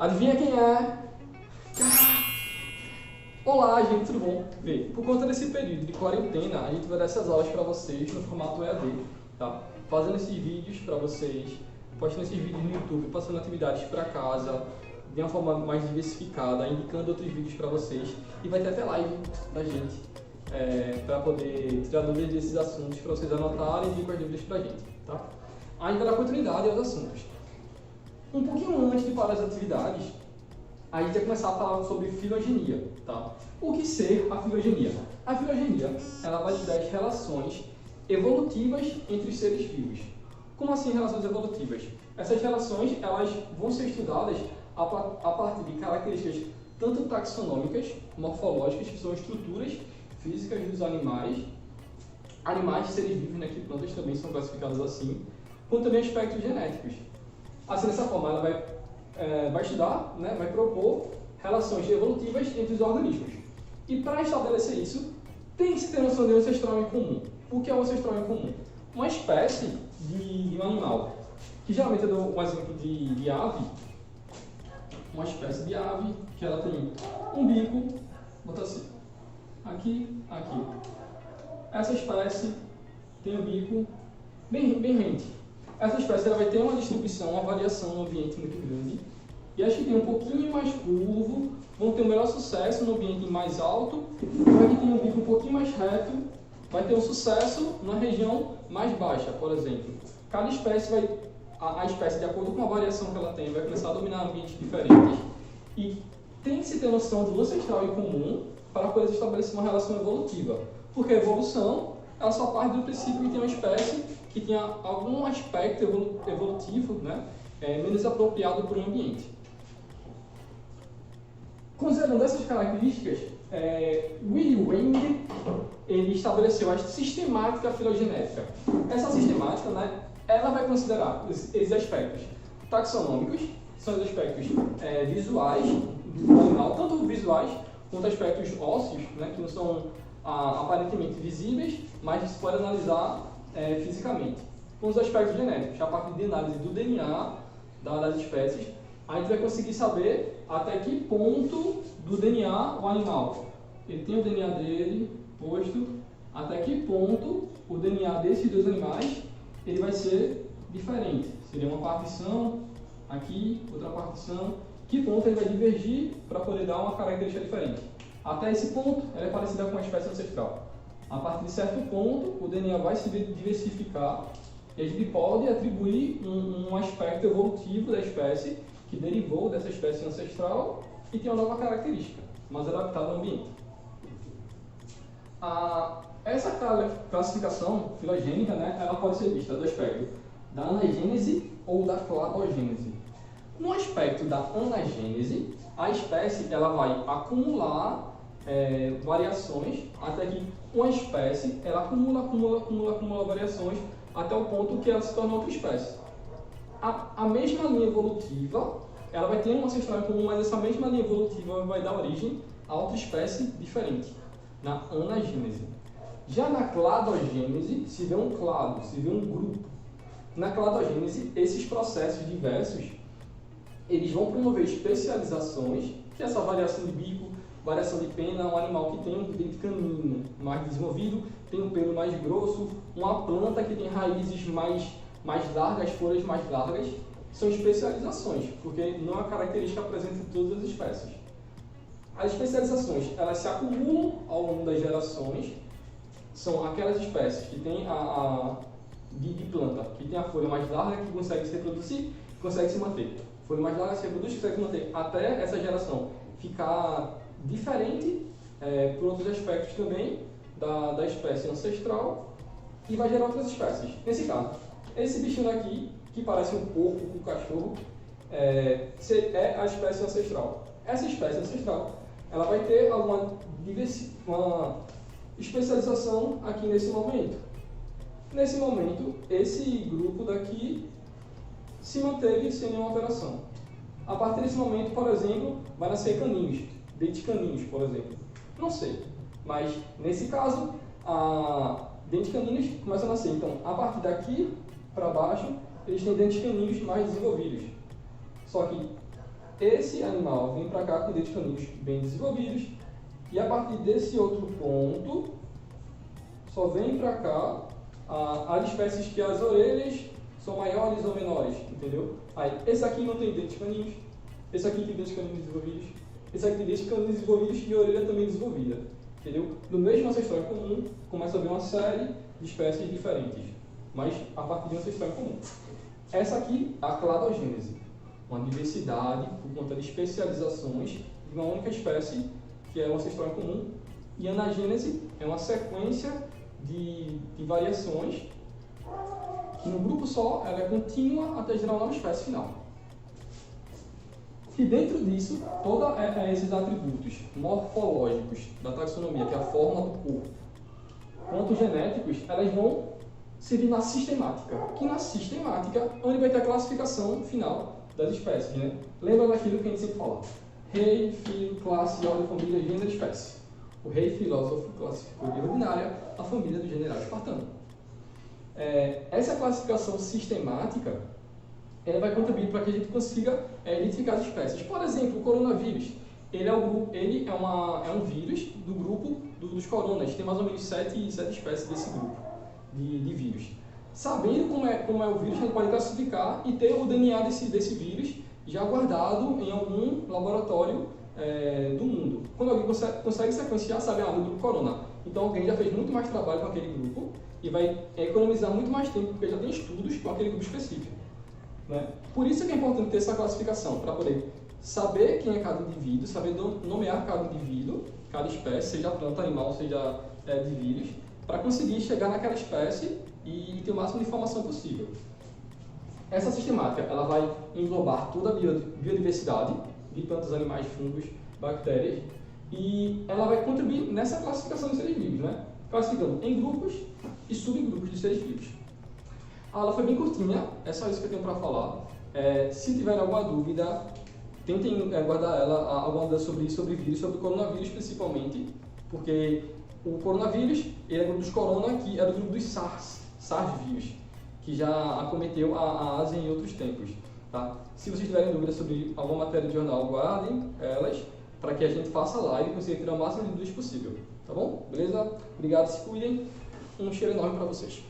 Adivinha quem é? Olá, gente, tudo bom? Vê, por conta desse período de quarentena, a gente vai dar essas aulas para vocês no formato EAD, tá? Fazendo esses vídeos para vocês, postando esses vídeos no YouTube, passando atividades para casa, de uma forma mais diversificada, indicando outros vídeos para vocês. E vai ter até live da gente, para poder tirar dúvidas desses assuntos, para vocês anotarem e vir com as dúvidas para a gente, tá? A gente vai dar continuidade aos assuntos. Um pouquinho antes de falar das atividades, a gente vai começar a falar sobre filogenia, tá? O que ser a filogenia? A filogenia, ela vai estudar as relações evolutivas entre os seres vivos. Como assim relações evolutivas? Essas relações, elas vão ser estudadas a partir de características tanto taxonômicas, morfológicas, que são estruturas físicas dos animais, seres vivos, né, que plantas também são classificadas assim, como também aspectos genéticos. Assim, dessa forma, ela vai estudar, né, vai propor relações evolutivas entre os organismos. E para estabelecer isso, tem que se ter noção de um ancestral em comum. O que é um ancestral em comum? Uma espécie de um animal, que geralmente eu dou um exemplo de ave, uma espécie de ave, que ela tem um bico, vou botar assim, aqui, aqui. Essa espécie tem um bico bem rente. Essa espécie ela vai ter uma distribuição, uma variação no ambiente muito grande. E as que tem um pouquinho mais curvo vão ter um melhor sucesso no ambiente mais alto. E as que tem um bico um pouquinho mais reto vai ter um sucesso na região mais baixa, por exemplo. Cada espécie a espécie, de acordo com a variação que ela tem, vai começar a dominar ambientes diferentes. E tem que se ter noção do ancestral em comum para poder estabelecer uma relação evolutiva. Porque a evolução, ela só parte do princípio que tem uma espécie que tenha algum aspecto evolutivo, né, menos apropriado para o ambiente. Considerando essas características, Willy Weng ele estabeleceu a sistemática filogenética. Essa sistemática, né, ela vai considerar esses aspectos taxonômicos, que são os aspectos visuais do animal, tanto visuais quanto aspectos ósseos, né, que não são aparentemente visíveis, mas se pode analisar fisicamente. Com os aspectos genéticos, a partir de análise do DNA das espécies, a gente vai conseguir saber até que ponto do DNA o animal ele tem o DNA dele posto, até que ponto o DNA desses dois animais ele vai ser diferente. Seria uma partição aqui, outra partição, que ponto ele vai divergir para poder dar uma característica diferente. Até esse ponto, ela é parecida com uma espécie ancestral. A partir de certo ponto, o DNA vai se diversificar e a gente pode atribuir um aspecto evolutivo da espécie que derivou dessa espécie ancestral e tem uma nova característica, mais adaptada ao ambiente. Essa classificação filogênica, né, ela pode ser vista do aspecto da anagênese ou da cladogênese. No aspecto da anagênese, a espécie ela vai acumular variações até que uma espécie ela acumula variações até o ponto que ela se torna outra espécie. A mesma linha evolutiva ela vai ter um ancestral em comum, mas essa mesma linha evolutiva vai dar origem a outra espécie diferente, na anagênese. Já na cladogênese, se vê um clado, se vê um grupo. Na cladogênese, esses processos diversos eles vão promover especializações, que é essa variação de bico, variação de pena, um animal que tem um dente canino mais desenvolvido, tem um pelo mais grosso, uma planta que tem raízes mais largas, folhas mais largas, são especializações, porque não é uma característica presente em todas as espécies. As especializações, elas se acumulam ao longo das gerações, são aquelas espécies que têm de planta, que tem a folha mais larga, que consegue se reproduzir, consegue se manter. Folha mais larga se reproduz, consegue se manter, até essa geração ficar diferente por outros aspectos também da espécie ancestral e vai gerar outras espécies. Nesse caso, esse bichinho aqui, que parece um porco, um cachorro, é a espécie ancestral. Essa espécie ancestral ela vai ter uma especialização aqui nesse momento. Nesse momento, esse grupo daqui se manteve sem nenhuma alteração. A partir desse momento, por exemplo, vai nascer caninhos, dentes caninos, por exemplo. Não sei, mas nesse caso, dentes caninos começam a nascer. Então, a partir daqui para baixo, eles têm dentes caninos mais desenvolvidos. Só que esse animal vem para cá com dedos caninos bem desenvolvidos, e a partir desse outro ponto, só vem para cá as espécies que as orelhas são maiores ou menores, entendeu? Aí, esse aqui não tem dentes caninos, esse aqui tem dentes caninos desenvolvidos, esse aqui tem dentes caninos desenvolvidos e a orelha também desenvolvida, entendeu? No mesmo ancestral comum, começa a ver uma série de espécies diferentes, mas a partir de um ancestral comum. Essa aqui é a cladogênese, uma diversidade por conta de especializações de uma única espécie, que é o ancestral comum, e a anagênese é uma sequência de variações que no grupo só ela é contínua até gerar uma nova espécie final. E dentro disso, todos esses atributos morfológicos da taxonomia, que é a forma do corpo, quanto genéticos, elas vão servir na sistemática. Que na sistemática, onde vai ter a classificação final das espécies, né? Lembra daquilo que a gente sempre fala? Rei, filo, classe, ordem, família, gênero, espécie. O rei filósofo classificou de ordinária a família do general espartano. Essa classificação sistemática ela vai contribuir para que a gente consiga identificar as espécies. Por exemplo, o coronavírus. Ele é um vírus do grupo dos coronas. Tem mais ou menos 7 espécies desse grupo de vírus. Sabendo como é o vírus, a gente pode classificar e ter o DNA desse vírus já guardado em algum laboratório do mundo. Quando alguém consegue sequenciar, sabe, do grupo corona. Então alguém já fez muito mais trabalho com aquele grupo e vai economizar muito mais tempo, porque já tem estudos com aquele grupo específico. Né? Por isso que é importante ter essa classificação, para poder saber quem é cada indivíduo, saber nomear cada indivíduo, cada espécie, seja planta, animal, seja de vírus, para conseguir chegar naquela espécie e ter o máximo de informação possível. Essa sistemática ela vai englobar toda a biodiversidade de plantas, animais, fungos, bactérias, e ela vai contribuir nessa classificação de seres vivos, né? Classificando em grupos e subgrupos de seres vivos. A aula foi bem curtinha, é só isso que eu tenho para falar. Se tiver alguma dúvida, tentem guardar alguma dúvida sobre vírus, sobre o coronavírus principalmente, porque o coronavírus ele é do grupo dos corona, que é do grupo dos SARS vírus, que já acometeu a Ásia em outros tempos. Tá? Se vocês tiverem dúvidas sobre alguma matéria de jornal, guardem elas, para que a gente faça a live e consiga tirar o máximo de dúvidas possível. Tá bom? Beleza? Obrigado, se cuidem. Um cheiro enorme para vocês.